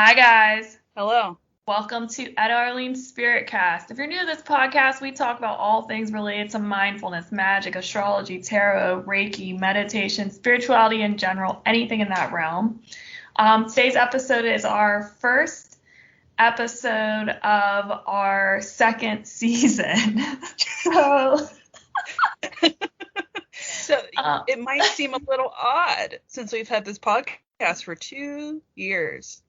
Hi, guys. Hello. Welcome to Etta Arlene Spiritcast. If you're new to this podcast, we talk about all things related to mindfulness, magic, astrology, tarot, Reiki, meditation, spirituality in general, anything in that realm. Today's episode is our first episode of our second season. So it might seem a little odd since we've had this podcast for 2 years,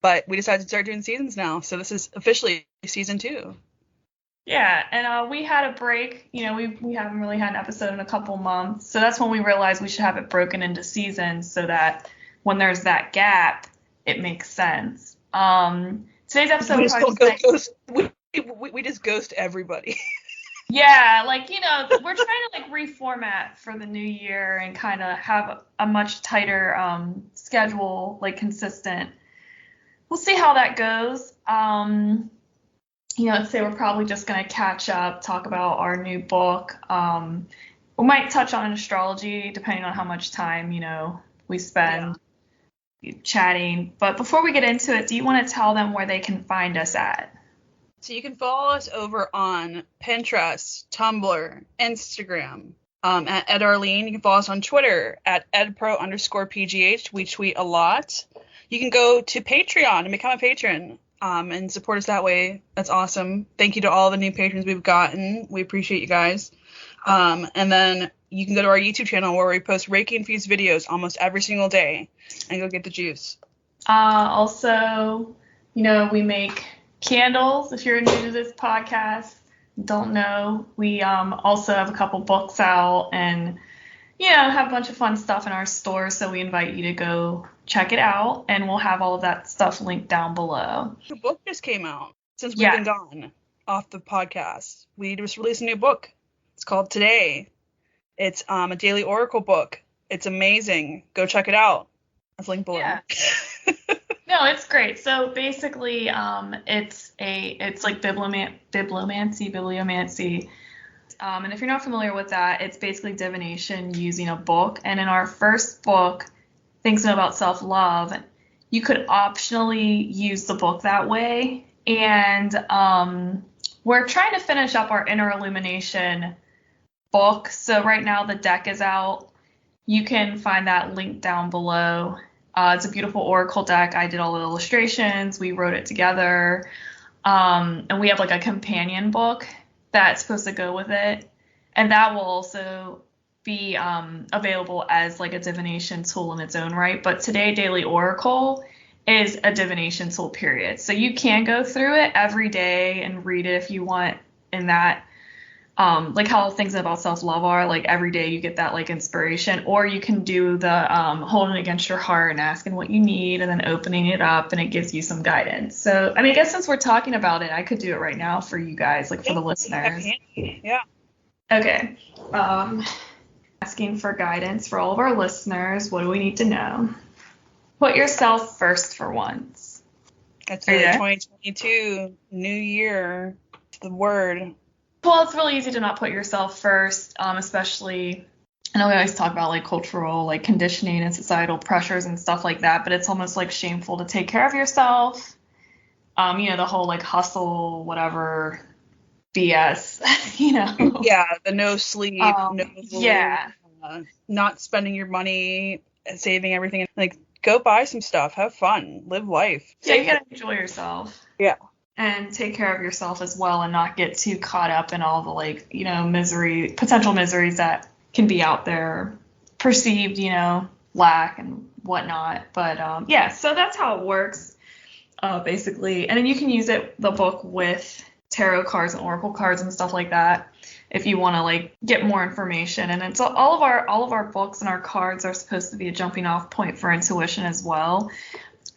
but we decided to start doing seasons now. So this is officially season 2. Yeah, and we had a break. We haven't really had an episode in a couple months. So that's when we realized we should have it broken into seasons so that when there's that gap, it makes sense. Today's episode we just ghost everybody. Yeah, we're trying to reformat for the new year and kind of have a much tighter schedule, consistent. We'll see how that goes. Let's say we're probably just going to catch up, talk about our new book. We might touch on astrology depending on how much time, we spend chatting. But before we get into it, do you want to tell them where they can find us at? So you can follow us over on Pinterest, Tumblr, Instagram, at Etta Arlene. You can follow us on Twitter at edpro_pgh. We tweet a lot. You can go to Patreon and become a patron and support us that way. That's awesome. Thank you to all the new patrons we've gotten. We appreciate you guys. And then you can go to our YouTube channel where we post Reiki-infused videos almost every single day and go get the juice. Also, we make candles. If you're new to this podcast, don't know, we also have a couple books out and have a bunch of fun stuff in our store, so we invite you to go check it out, and we'll have all of that stuff linked down below. The book just came out since we've been gone off the podcast. We just released a new book. It's called Today. It's a daily oracle book. It's amazing. Go check it out. It's linked below. Yeah. No, it's great. So basically, it's like bibliomancy. And if you're not familiar with that, it's basically divination using a book. And in our first book, Things to Know About Self-Love, you could optionally use the book that way. And we're trying to finish up our Inner Illumination book. So right now the deck is out. You can find that link down below. It's a beautiful oracle deck. I did all the illustrations. We wrote it together. And we have a companion book that's supposed to go with it. And that will also be available as a divination tool in its own right. But Today Daily Oracle is a divination tool, period. So you can go through it every day and read it if you want in that. How Things About Self-Love are, every day you get that inspiration, or you can do the holding against your heart and asking what you need and then opening it up, and it gives you some guidance. So, I guess since we're talking about it, I could do it right now for you guys, for the listeners. Yeah. Okay. Asking for guidance for all of our listeners. What do we need to know? Put yourself first for once. That's the 2022 new year. The word. Well, it's really easy to not put yourself first, especially, I know we always talk about cultural conditioning and societal pressures and stuff like that, but it's almost shameful to take care of yourself. The whole hustle, whatever BS, Yeah, the no sleep, yeah. Not spending your money, saving everything. Go buy some stuff, have fun, live life. Yeah, you gotta enjoy yourself. Yeah. And take care of yourself as well and not get too caught up in all the potential miseries that can be out there, perceived, lack and whatnot. But so that's how it works, basically. And then you can use the book with tarot cards and oracle cards and stuff like that if you want to get more information. And it's all of our books and our cards are supposed to be a jumping off point for intuition as well.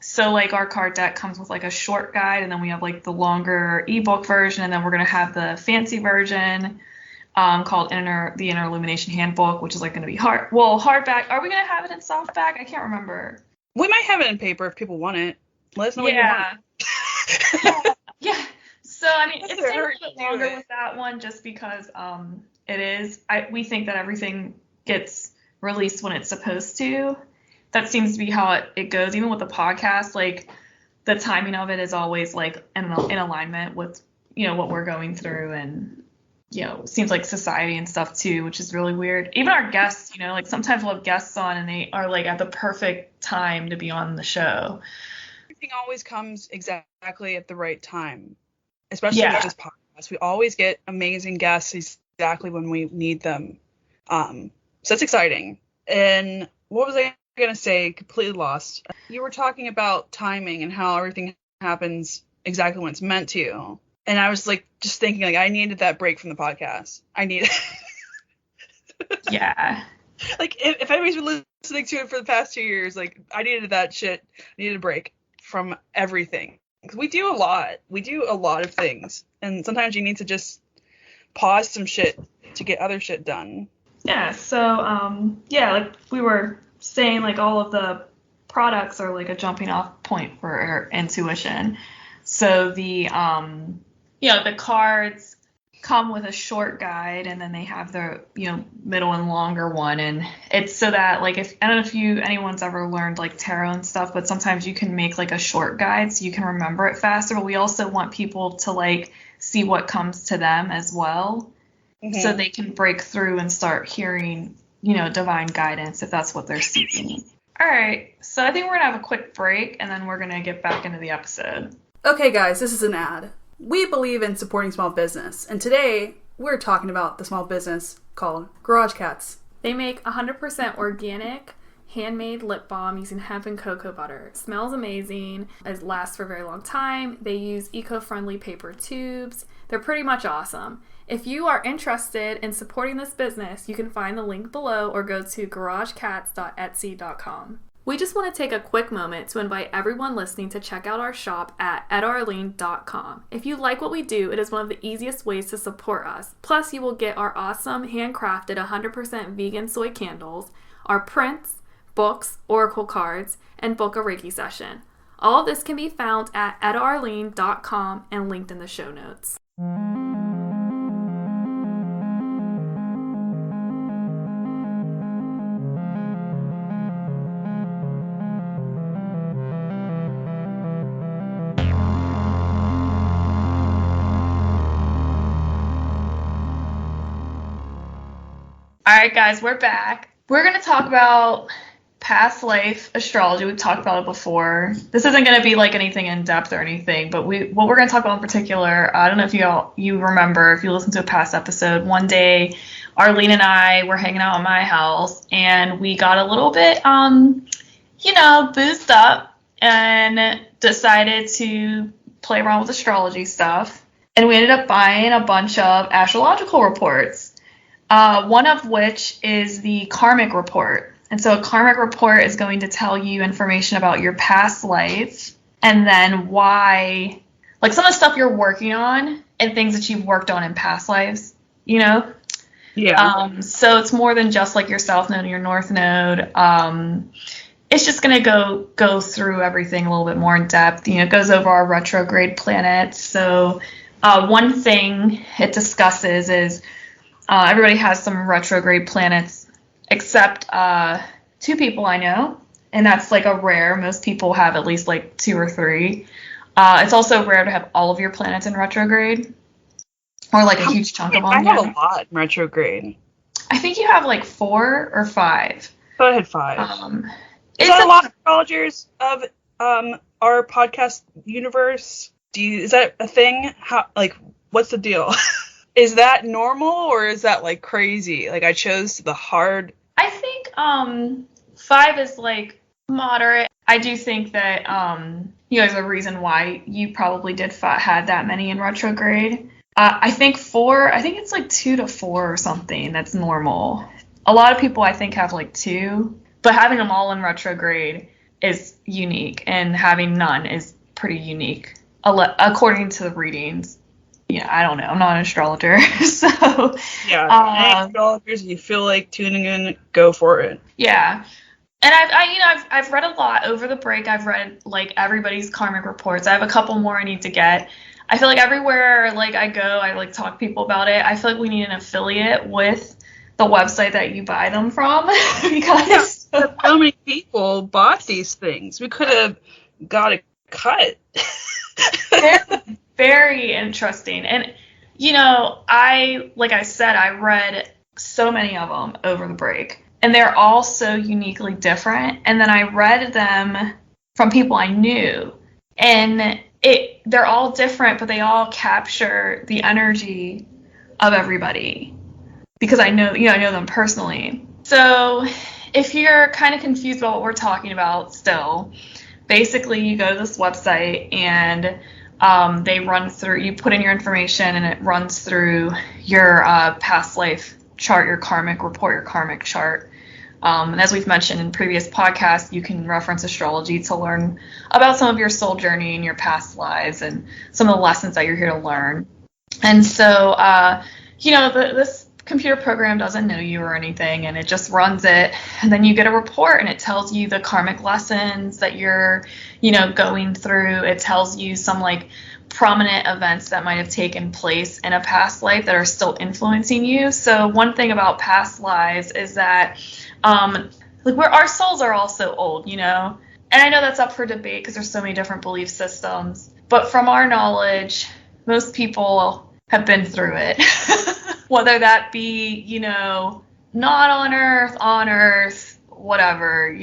So our card deck comes with a short guide, and then we have the longer ebook version, and then we're going to have the fancy version called the Inner Illumination Handbook, which is going to be hardback. Are we going to have it in softback? I can't remember. We might have it in paper if people want it. Let us know what you want. Yeah. So it's taking a little bit longer with that one just because it is. We think that everything gets released when it's supposed to. That seems to be how it goes, even with the podcast. the timing of it is always like in alignment with, what we're going through, and, it seems like society and stuff too, which is really weird. Even our guests, like sometimes we'll have guests on and they are like at the perfect time to be on the show. Everything always comes exactly at the right time, especially with this podcast. We always get amazing guests exactly when we need them. So that's exciting. And what was I going to say? Completely lost. You were talking about timing and how everything happens exactly when it's meant to. And I was like, just thinking, like, I needed that break from the podcast. I needed. Yeah. Like, if anybody's been listening to it for the past 2 years, like, I needed that shit. I needed a break from everything. Because we do a lot. We do a lot of things. And sometimes you need to just pause some shit to get other shit done. Yeah. So, like we were saying, like, all of the products are like a jumping off point for our intuition. So the cards come with a short guide, and then they have the, middle and longer one. And it's so that, like, I don't know if anyone's ever learned like tarot and stuff, but sometimes you can make like a short guide so you can remember it faster. But we also want people to like see what comes to them as well. Mm-hmm. So they can break through and start hearing, divine guidance if that's what they're seeking. All right. So I think we're going to have a quick break, and then we're going to get back into the episode. Okay, guys, this is an ad. We believe in supporting small business, and today we're talking about the small business called Garage Cats. They make 100% organic, handmade lip balm using hemp and cocoa butter. It smells amazing. It lasts for a very long time. They use eco-friendly paper tubes. They're pretty much awesome. If you are interested in supporting this business, you can find the link below or go to garagecats.etsy.com. We just want to take a quick moment to invite everyone listening to check out our shop at ettarlene.com. If you like what we do, it is one of the easiest ways to support us. Plus, you will get our awesome handcrafted 100% vegan soy candles, our prints, books, oracle cards, and book a Reiki session. All of this can be found at ettarlene.com and linked in the show notes. All right, guys, we're back. We're going to talk about past life astrology. We've talked about it before. This isn't going to be like anything in depth or anything, but what we're going to talk about in particular, I don't know if you remember, if you listened to a past episode, one day Arlene and I were hanging out at my house, and we got a little bit, boozed up and decided to play around with astrology stuff. And we ended up buying a bunch of astrological reports. One of which is the karmic report. And so a karmic report is going to tell you information about your past life, and then why, like some of the stuff you're working on and things that you've worked on in past lives, Yeah. So it's more than just like your south node and your north node. It's just going to go through everything a little bit more in depth. It goes over our retrograde planets. So one thing it discusses is everybody has some retrograde planets, except 2 people I know, and that's like a rare. Most people have at least like 2 or 3. It's also rare to have all of your planets in retrograde, or like a huge chunk of them. I have a lot in retrograde. I think you have like 4 or 5. I had 5. Is that a lot of astrologers of our podcast universe? Is that a thing? What's the deal? Is that normal, or is that like crazy? Like I chose the hard. I think 5 is like moderate. I do think that there's a reason why you probably had that many in retrograde. I think 4. I think it's like 2 to 4 or something. That's normal. A lot of people I think have like 2, but having them all in retrograde is unique, and having none is pretty unique according to the readings. Yeah, I don't know. I'm not an astrologer, so yeah. Astrologers, you feel like tuning in, go for it. Yeah, and I've read a lot over the break. I've read like everybody's karmic reports. I have a couple more I need to get. I feel like everywhere like I go, I like talk to people about it. I feel like we need an affiliate with the website that you buy them from because so many people bought these things. We could have got cut. Very, very interesting. And, you know, like I said, I read so many of them over the break, and they're all so uniquely different. And then I read them from people I knew, and they're all different, but they all capture the energy of everybody because I know them personally. So if you're kind of confused about what we're talking about still, basically you go to this website and they run through, you put in your information and it runs through your past life chart, your karmic report, your karmic chart. And as we've mentioned in previous podcasts, you can reference astrology to learn about some of your soul journey and your past lives and some of the lessons that you're here to learn. And so, this computer program doesn't know you or anything, and it just runs it. And then you get a report, and it tells you the karmic lessons that you're, going through. It tells you some prominent events that might have taken place in a past life that are still influencing you. So one thing about past lives is that our souls are all so old, and I know that's up for debate because there's so many different belief systems, but from our knowledge, most people have been through it, whether that be, not on Earth, whatever,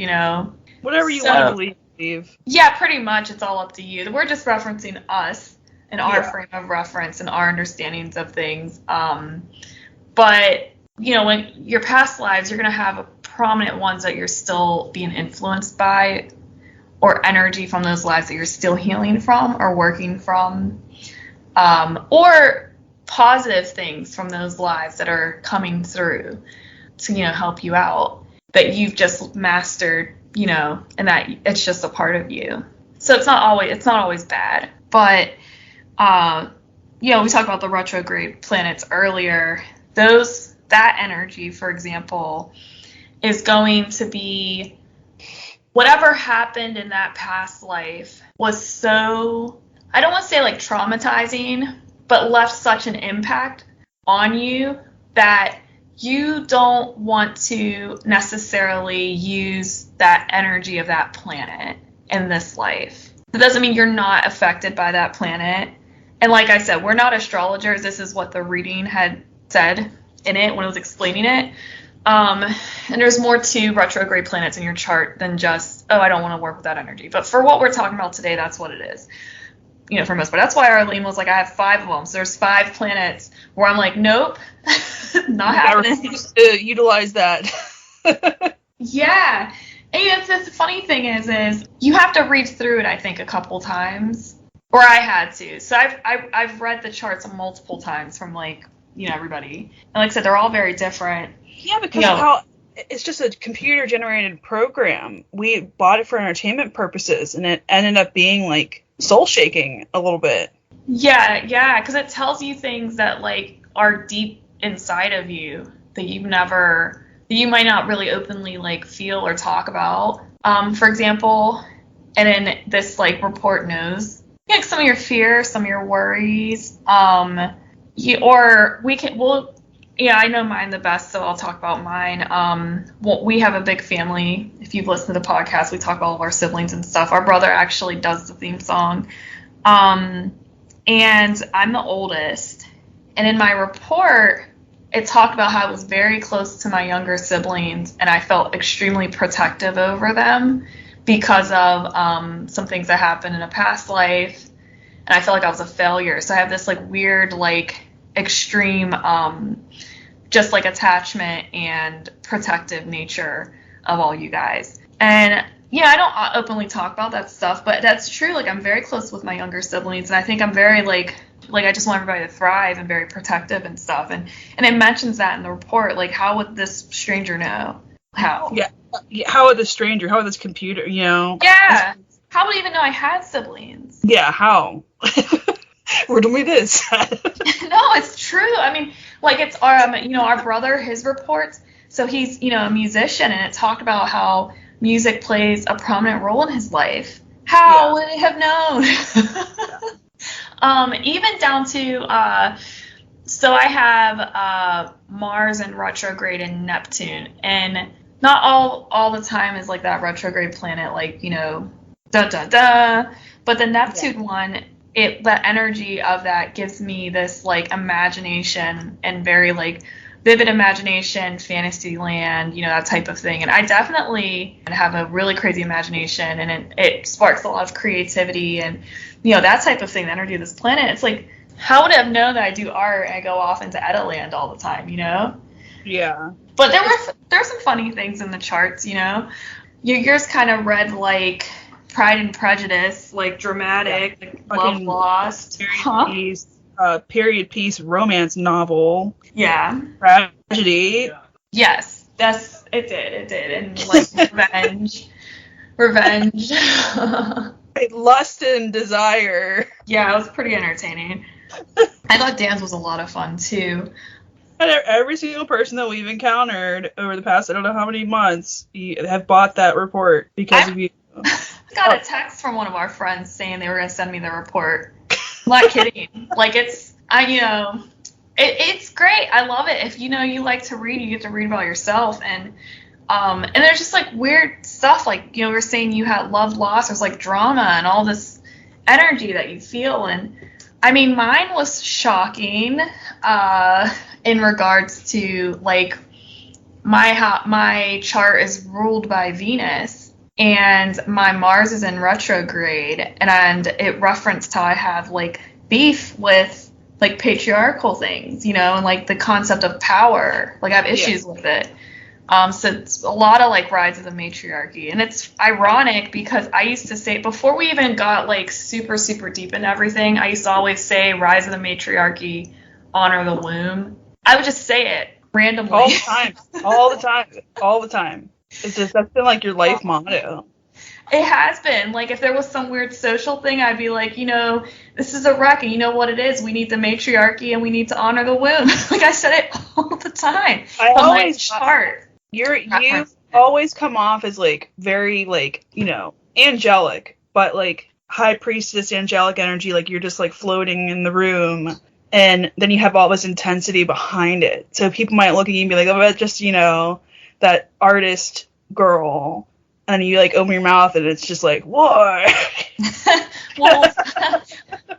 Whatever you want to believe. Yeah, pretty much. It's all up to you. We're just referencing us and our frame of reference and our understandings of things. But, when your past lives, you're going to have prominent ones that you're still being influenced by, or energy from those lives that you're still healing from or working from, or positive things from those lives that are coming through to, help you out, that you've just mastered, and that it's just a part of you. So it's not always bad. But, we talked about the retrograde planets earlier. That energy, for example, is going to be whatever happened in that past life was so, I don't want to say traumatizing, but left such an impact on you that you don't want to necessarily use that energy of that planet in this life. It doesn't mean you're not affected by that planet. And like I said, we're not astrologers. This is what the reading had said in it when it was explaining it. And there's more to retrograde planets in your chart than just, I don't want to work with that energy. But for what we're talking about today, that's what it is. For most part. That's why Arlene was I have 5 of them. So there's 5 planets where I'm nope, not happening. I refuse to utilize that. Yeah. And the funny thing is you have to read through it, I think, a couple times. Or I had to. So I've read the charts multiple times from everybody. And like I said, they're all very different. Yeah, because of how it's just a computer-generated program. We bought it for entertainment purposes, and it ended up being soul-shaking a little bit. Yeah, because it tells you things that are deep inside of you that you might not really openly feel or talk about. For example, and then this report knows some of your fears, some of your worries. I know mine the best, so I'll talk about mine. We have a big family. If you've listened to the podcast, we talk about all of our siblings and stuff. Our brother actually does the theme song. And I'm the oldest. And in my report, it talked about how I was very close to my younger siblings, and I felt extremely protective over them because of some things that happened in a past life. And I felt like I was a failure. So I have this weird, extreme attachment and protective nature of all you guys. And I don't openly talk about that stuff, but that's true. I'm very close with my younger siblings, and I think I'm very I just want everybody to thrive and very protective and stuff. And it mentions that in the report. How would this stranger know? How? Yeah. How would this stranger? How would this computer? Yeah. How would he even know I had siblings? Yeah. How? Where do we this? No, it's true. I mean, it's our brother, his reports. So he's, a musician, and it talked about how music plays a prominent role in his life. How would he have known? Even down to, so I have Mars in retrograde in Neptune, and not all the time is that retrograde planet, da da da. But the Neptune one, the energy of that gives me this like imagination and very like vivid imagination, fantasy land, that type of thing. And I definitely have a really crazy imagination, and it sparks a lot of creativity and that type of thing. The energy of this planet. It's like, how would I have known that I do art and I go off into Etta land all the time? Yeah. But there were some funny things in the charts. Yours kind of read like Pride and Prejudice, like dramatic, like love lost. Period piece romance novel. Yeah. Tragedy. Yes, it did, and like revenge. Lust and desire. Yeah, it was pretty entertaining. I thought Dan's was a lot of fun too. And every single person that we've encountered over the past, I don't know how many months, have bought that report because of you. Got a text from one of our friends saying they were going to send me the report. I'm not kidding. Like, it's great. I love it. If you like to read, you get to read about yourself. And there's just like weird stuff. Like, we're saying you had love loss. There's like drama and all this energy that you feel. And I mean, mine was shocking in regards to like my chart is ruled by Venus. And my Mars is in retrograde, and it referenced how I have like beef with like patriarchal things, and like the concept of power. Like I have issues with it. So it's a lot of like rise of the matriarchy, and it's ironic because I used to say, before we even got like super super deep into everything, I used to always say rise of the matriarchy, honor the womb. I would just say it randomly all the time. That's been like your life motto. It has been. Like, if there was some weird social thing, I'd be like, this is a wreck, and you know what it is? We need the matriarchy, and we need to honor the womb. Like, I said it all the time. I always chart. You always come off as like very like angelic, but like high priestess angelic energy. Like you're just like floating in the room, and then you have all this intensity behind it. So people might look at you and be like, oh, that's just that artist girl, and you like open your mouth and it's just like, what? Well,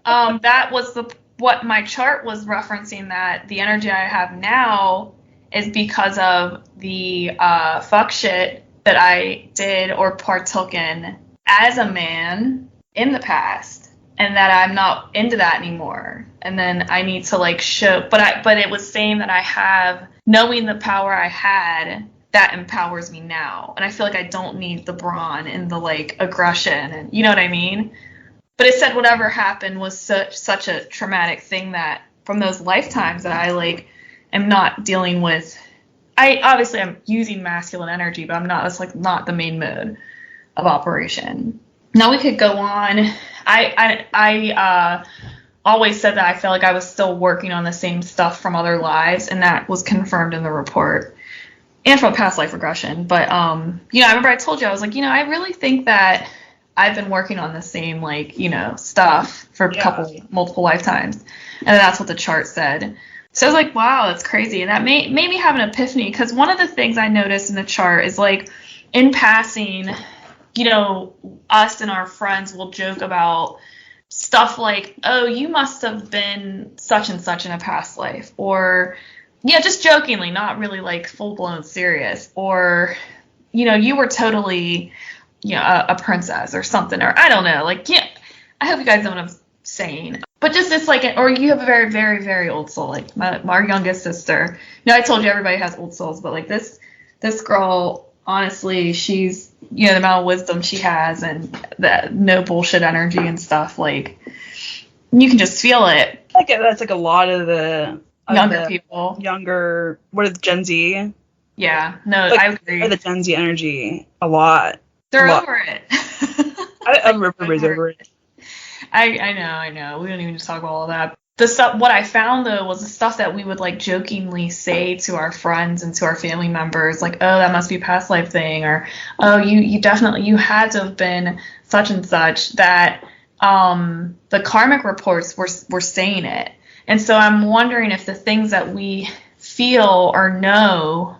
that was what my chart was referencing, that the energy I have now is because of the fuck shit that I did or partook in as a man in the past, and that I'm not into that anymore. And then I need to like show, but it was saying that I have, knowing the power I had, that empowers me now. And I feel like I don't need the brawn and the like aggression, and you know what I mean? But it said whatever happened was such a traumatic thing, that from those lifetimes that I like am not dealing with. I'm using masculine energy, but I'm not, that's like not the main mode of operation. Now we could go on. I always said that I felt like I was still working on the same stuff from other lives, and that was confirmed in the report. And from past life regression. But, I remember I told you, I was like, I really think that I've been working on the same, like, stuff for multiple lifetimes. And that's what the chart said. So I was like, wow, that's crazy. And that made me have an epiphany, because one of the things I noticed in the chart is, like, in passing, us and our friends will joke about stuff like, oh, you must have been such and such in a past life. Or, just jokingly, not really like full-blown serious. Or, you were totally, a princess or something. Or I don't know. Like, I hope you guys know what I'm saying. But just it's like, or you have a very, very, very old soul. Like our youngest sister. I told you everybody has old souls. But like this girl, honestly, she's, the amount of wisdom she has and the no bullshit energy and stuff. Like, you can just feel it. Like that's like a lot of the people. What is Gen Z? Yeah, no, like, I agree. The Gen Z energy a lot. They're over it. Everybody's over it. I know. We don't even just talk about all that. The stuff, what I found though, was the stuff that we would like jokingly say to our friends and to our family members, like, oh, that must be a past life thing, or oh, you definitely, you had to have been such and such, that the karmic reports were saying it. And so I'm wondering if the things that we feel or know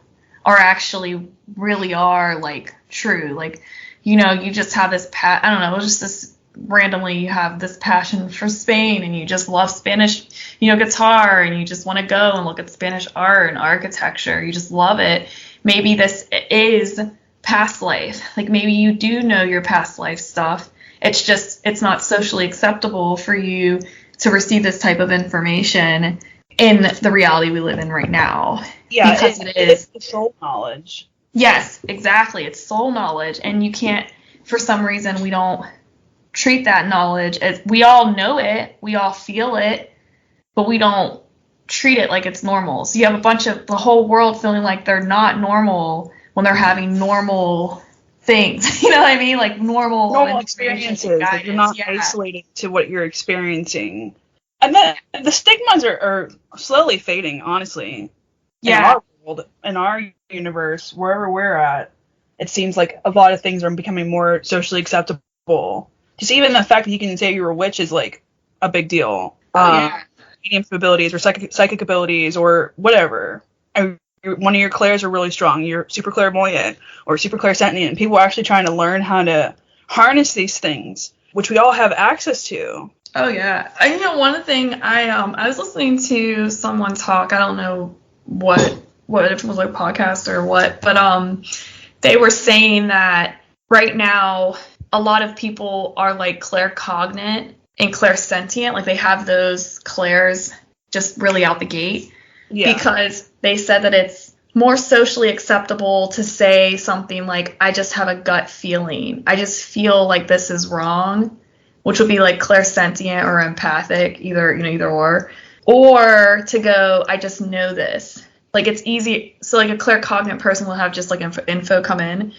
are actually really are like true. Like, you know, you just have this I don't know, just this randomly you have this passion for Spain and you just love Spanish, you know, guitar, and you just want to go and look at Spanish art and architecture. You just love it. Maybe this is past life. Like maybe you do know your past life stuff. It's not socially acceptable for you to receive this type of information in the reality we live in right now. Yeah, because it's the soul knowledge. Yes, exactly. It's soul knowledge, and you can't, for some reason, we don't treat that knowledge as, we all know it, we all feel it, but we don't treat it like it's normal. So you have the whole world feeling like they're not normal when they're having normal things. You know what I mean? Like normal experiences. Like you're not isolated to what you're experiencing. And then the stigmas are slowly fading, honestly. Yeah. In our world, in our universe, wherever we're at, it seems like a lot of things are becoming more socially acceptable. Just even the fact that you can say you're a witch is like a big deal. Medium abilities or psychic abilities or whatever. One of your clairs are really strong. You're super clairvoyant or super clairsentient. People are actually trying to learn how to harness these things, which we all have access to. Oh yeah. You know, one thing I was listening to someone talk. I don't know what if it was like a podcast or what, but they were saying that right now a lot of people are like claircognate and clairsentient, like they have those clairs just really out the gate. Yeah. Because they said that it's more socially acceptable to say something like, I just have a gut feeling. I just feel like this is wrong, which would be like clairsentient or empathic, either or to go, I just know this. Like it's easy. So like a claircognate person will have just like info come in.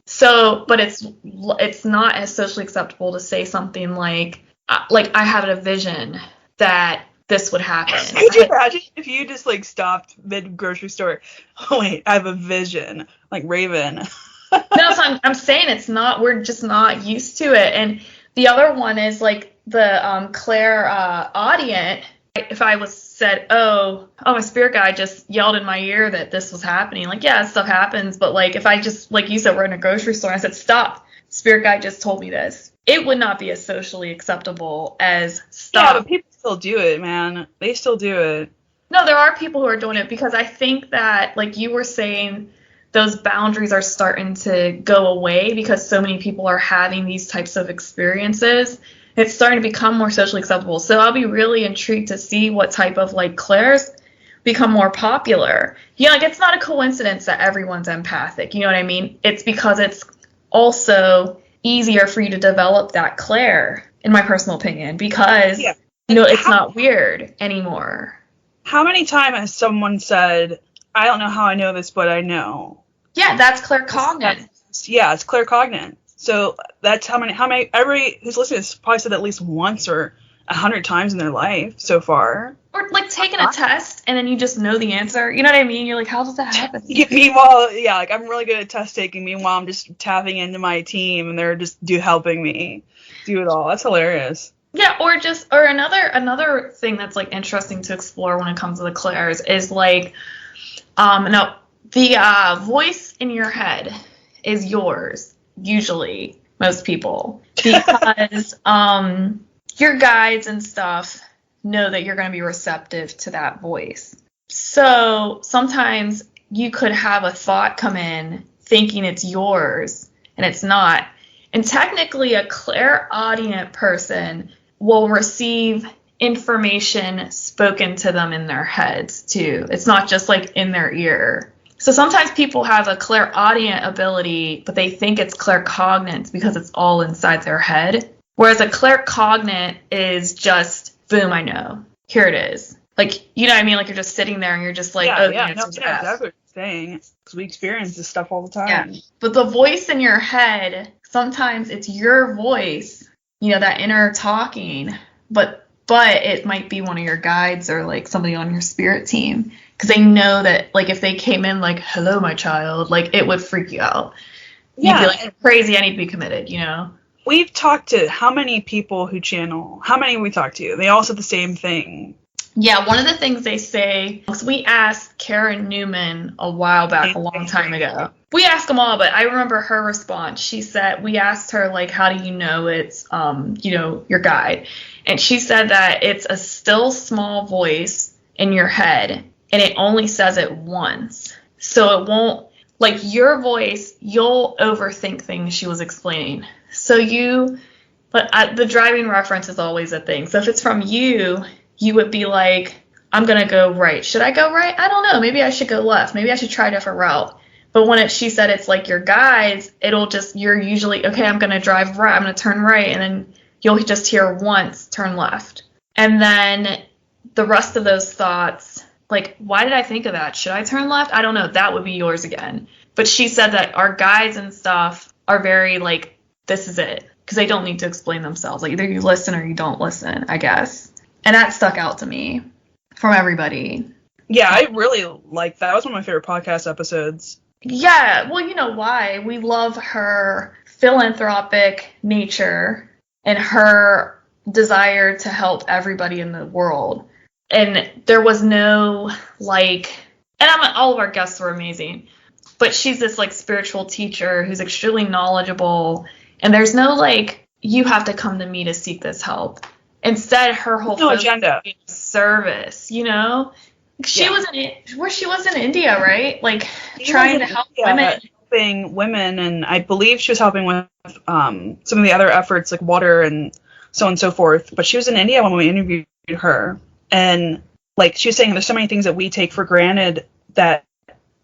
So, but it's not as socially acceptable to say something like I have a vision that this would happen. Could you imagine if you just like stopped mid grocery store? Oh wait, I have a vision, like Raven. No, so I'm saying it's not. We're just not used to it. And the other one is like the clairaudient. If I was said, oh, my spirit guide just yelled in my ear that this was happening. Like, yeah, stuff happens. But like, if I just, like you said, we're in a grocery store and I said, stop, spirit guide just told me this. It would not be as socially acceptable as stop. Yeah, but people still do it, man. They still do it. No, there are people who are doing it because I think that, like you were saying, those boundaries are starting to go away because so many people are having these types of experiences. It's starting to become more socially acceptable. So I'll be really intrigued to see what type of like clairs become more popular. Yeah, like it's not a coincidence that everyone's empathic. You know what I mean? It's because it's also easier for you to develop that clair, in my personal opinion, because it's not weird anymore. How many times has someone said, I don't know how I know this, but I know? Yeah, that's claircognate. Yeah, it's claircognate. So that's how many, every who's listening to this probably said at least once or 100 times in their life so far. Or like taking a test and then you just know the answer. You know what I mean? You're like, how does that happen? Meanwhile, yeah, like I'm really good at test taking. Meanwhile, I'm just tapping into my team and they're just helping me do it all. That's hilarious. Yeah, or another thing that's like interesting to explore when it comes to the clairs is like, the voice in your head is yours. Usually, most people, because your guides and stuff know that you're going to be receptive to that voice. So sometimes you could have a thought come in thinking it's yours and it's not. And technically, a clairaudient person will receive information spoken to them in their heads too. It's not just like in their ear. So sometimes people have a clairaudient ability, but they think it's claircognate because it's all inside their head. Whereas a claircognate is just, boom, I know. Here it is. Like, you know what I mean? Like you're just sitting there and you're just like, that's exactly what you're saying. Because we experience this stuff all the time. Yeah. But the voice in your head, sometimes it's your voice, that inner talking, but it might be one of your guides or like somebody on your spirit team. Because they know that, like, if they came in like, hello, my child, like, it would freak you out. You'd be like, crazy, I need to be committed, We've talked to how many people who channel? How many have we talked to? They all said the same thing. Yeah, one of the things they say, because we asked Karen Newman a while back, a long time ago. We asked them all, but I remember her response. She said, we asked her, like, how do you know it's, your guide? And she said that it's a still small voice in your head, and it only says it once. So it won't, like, your voice, you'll overthink things, she was explaining. But the driving reference is always a thing. So if it's from you, you would be like, I'm going to go right. Should I go right? I don't know. Maybe I should go left. Maybe I should try a different route. But when she said it's like your guides, you're usually, okay, I'm going to drive right. I'm going to turn right. And then you'll just hear once, turn left. And then the rest of those thoughts, like, why did I think of that? Should I turn left? I don't know. That would be yours again. But she said that our guides and stuff are very like, this is it. Because they don't need to explain themselves. Like, either you listen or you don't listen, I guess. And that stuck out to me from everybody. Yeah, I really like that. That was one of my favorite podcast episodes. Yeah, well, you know why. We love her philanthropic nature and her desire to help everybody in the world. And there was no, like, all of our guests were amazing. But she's this, like, spiritual teacher who's extremely knowledgeable. And there's no, like, you have to come to me to seek this help. Instead, her whole agenda service, you know? She was in India, right? Like, trying to help women. Helping women, and I believe she was helping with some of the other efforts, like water and so on and so forth. But she was in India when we interviewed her. And, like, she was saying there's so many things that we take for granted that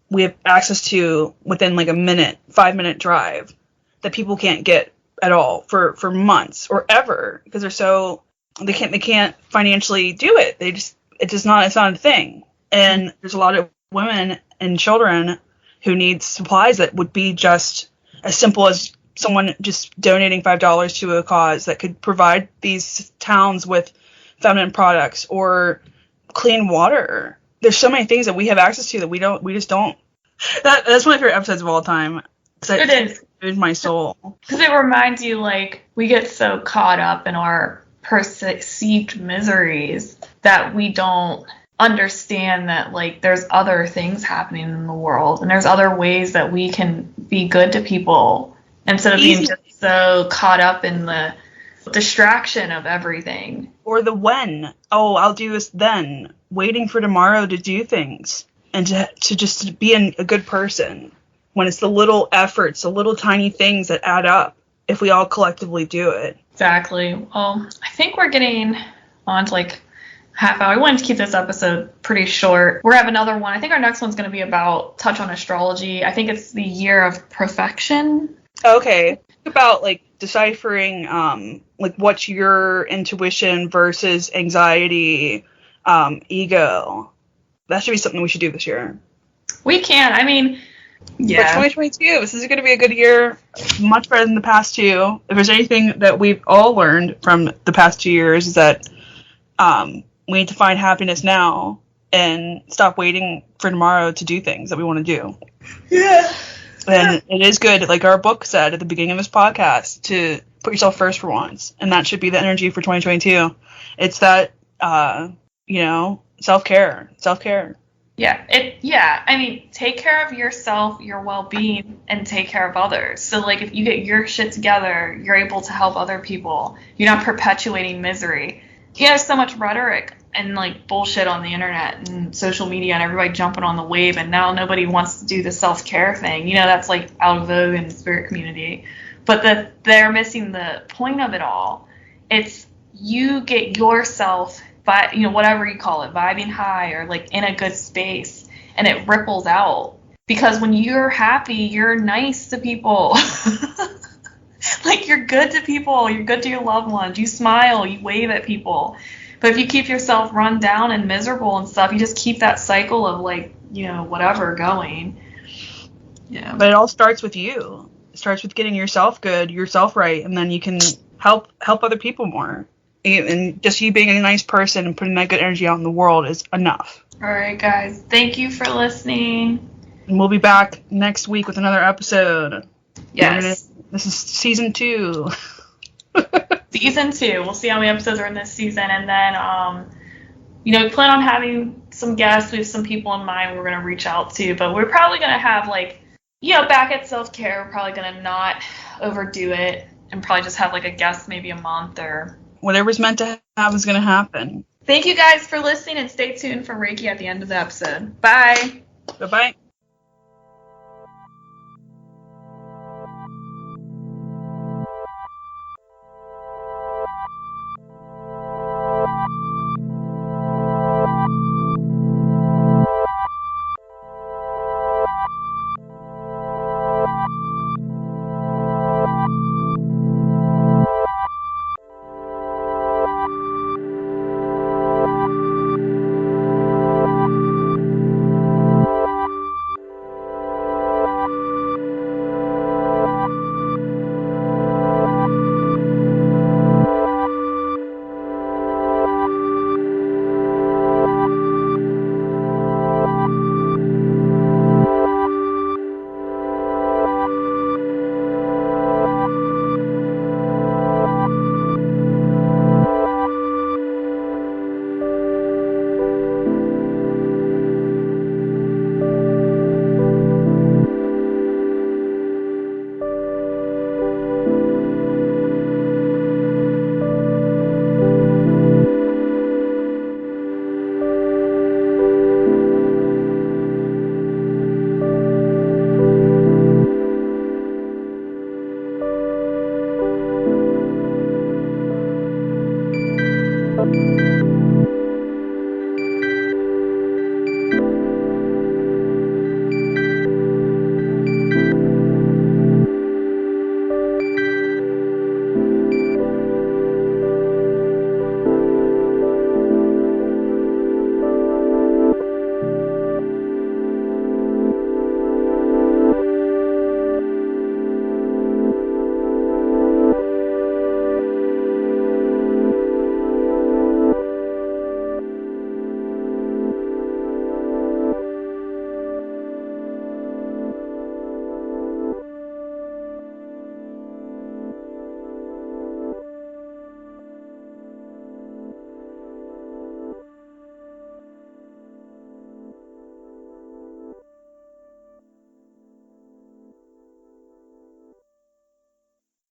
we have access to within, like, a 5-minute drive that people can't get at all for months or ever because they can't financially do it. It's not a thing. And there's a lot of women and children who need supplies that would be just as simple as someone just donating $5 to a cause that could provide these towns with feminine products or clean water. There's so many things that we have access to that we just don't. That's one of my favorite episodes of all time. It is. In my soul. Because it reminds you, like, we get so caught up in our perceived miseries that we don't understand that, like, there's other things happening in the world and there's other ways that we can be good to people instead of being just so caught up in the distraction of everything. Or the when. Oh, I'll do this then. Waiting for tomorrow to do things and to just be a good person. When it's the little efforts, the little tiny things that add up if we all collectively do it. Exactly. Well, I think we're getting on to, like, half hour. I wanted to keep this episode pretty short. We're going to have another one. I think our next one's going to be about touch on astrology. I think it's the year of perfection. Okay. About, like, deciphering, like, what's your intuition versus anxiety, ego. That should be something we should do this year. We can. I mean... Yeah. For 2022, this is going to be a good year, much better than the past two. If there's anything that we've all learned from the past 2 years is that we need to find happiness now and stop waiting for tomorrow to do things that we want to do. Yeah. And it is good, like our book said at the beginning of this podcast, to put yourself first for once. And that should be the energy for 2022. It's that, self-care. Self-care. Yeah. I mean, take care of yourself, your well-being, and take care of others. So, like, if you get your shit together, you're able to help other people. You're not perpetuating misery. There's so much rhetoric and, like, bullshit on the internet and social media and everybody jumping on the wave, and now nobody wants to do the self-care thing. That's, like, out of vogue in the spirit community. But they're missing the point of it all. It's you get yourself... whatever you call it, vibing high or, like, in a good space, and it ripples out. Because when you're happy, you're nice to people. Like, you're good to people. You're good to your loved ones. You smile. You wave at people. But if you keep yourself run down and miserable and stuff, you just keep that cycle of, like, whatever going. Yeah. But it all starts with you. It starts with getting yourself good, yourself right, and then you can help other people more. And just you being a nice person and putting that good energy out in the world is enough. All right, guys. Thank you for listening. And we'll be back next week with another episode. Yes. This is season 2. Season 2. We'll see how many episodes are in this season. And then, we plan on having some guests. We have some people in mind we're going to reach out to, but we're probably going to have back at self-care, we're probably going to not overdo it and probably just have a guest maybe a month or whatever's meant to happen is going to happen. Thank you guys for listening, and stay tuned for Reiki at the end of the episode. Bye. Bye-bye. Thank you.